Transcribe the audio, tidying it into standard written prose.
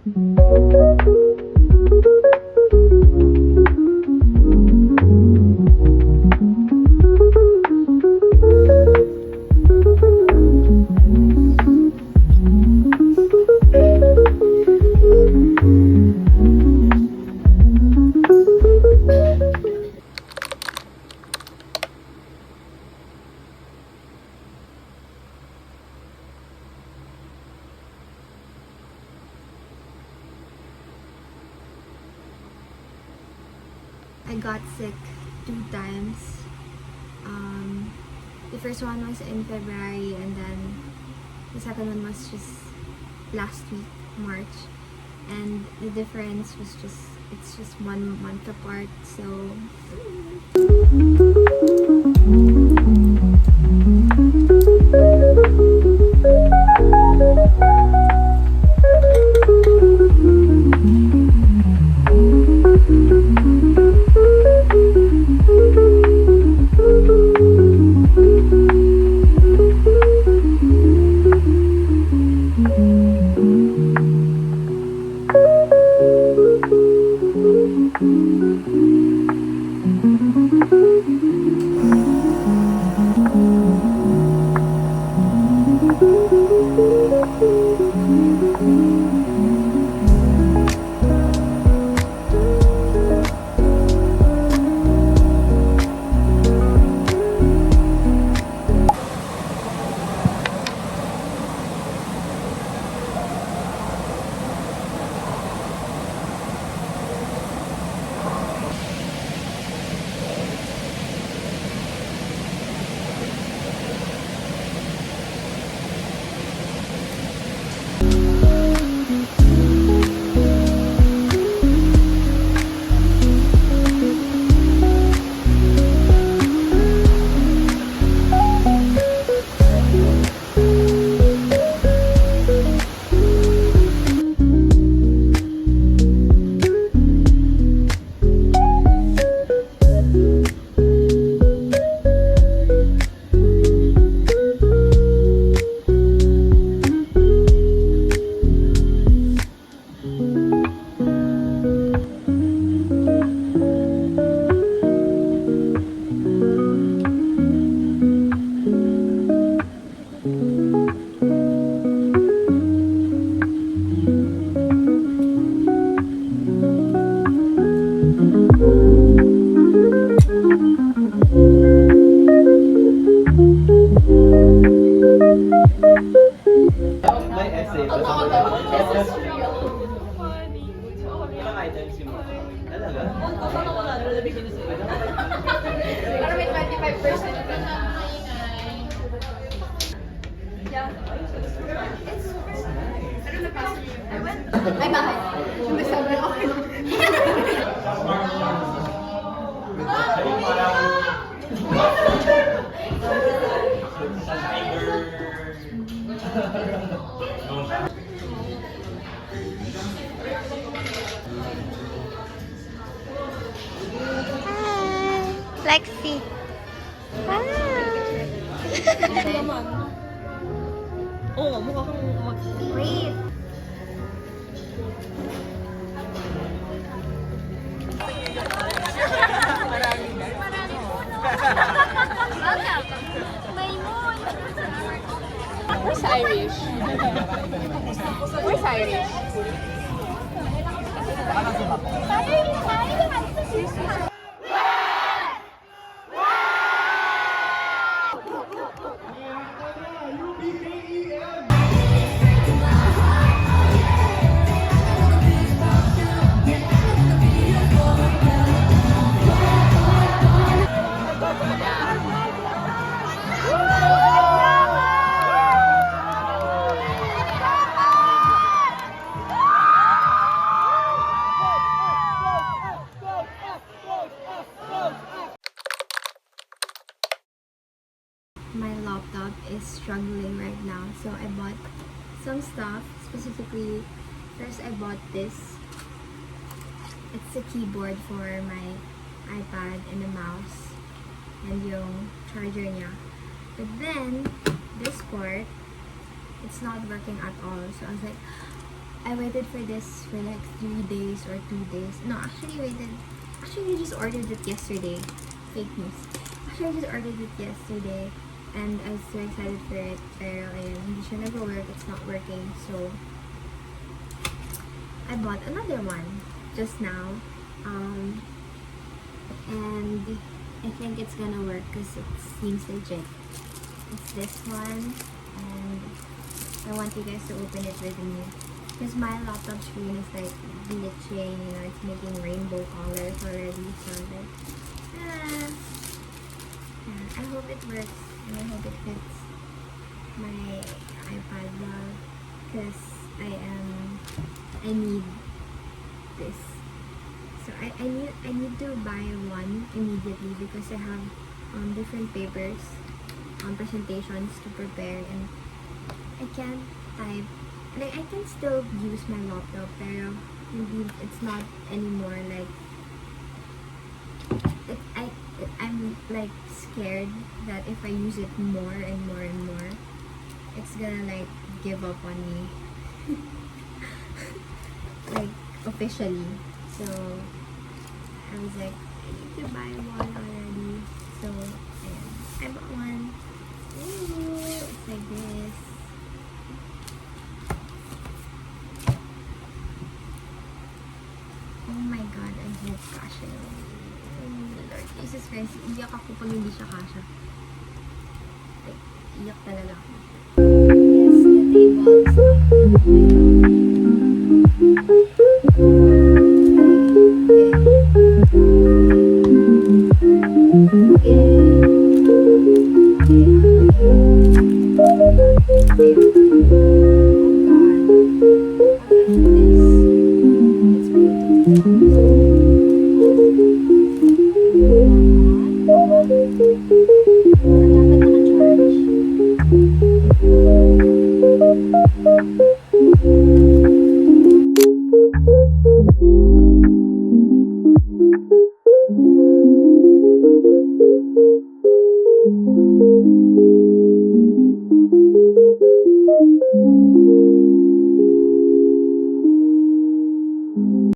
I got sick 2 times. The first one was in February, and then the second one was just last week, March. And the difference was it's just 1 month apart, so Para may 25%. Ay, bakit? May sabi ako. Lexi. Hi. Oo, mukha kang Wait. Where's Irish? Where's Irish? My laptop is struggling right now, so I bought some stuff. Specifically, first I bought this. It's a keyboard for my iPad and a mouse and yung charger niya. But then this part, it's not working at all. So I was like, I waited for this for like 3 days or 2 days. No, actually I just ordered it yesterday. Fake news. Actually, I just ordered it yesterday and I was so excited for it. Pero ayun, hindi siya nag-work. It's not working. So, I bought another one just now. And I think it's gonna work because it seems legit. It's this one. And I want you guys to open it with me. Because my laptop screen is like glitching, you know, it's making rainbow colors already. So like, yeah, I hope it works and I hope it fits my iPad well. Because I need this. So I need to buy one immediately because I have different papers, presentations to prepare, and I can't type. Like, I can still use my laptop, pero hindi, it's not anymore like I'm like scared that if I use it more and more and more, it's gonna like give up on me. Like officially. So I was like, I need to buy one already. So ayan, I bought one. Ooh, it's like this. Oh my god, I hope kasha yun. Lord Jesus Christ, iyak ako pag hindi siya kasha. Like, iyak talaga ako. Yes, the tables. Oh god.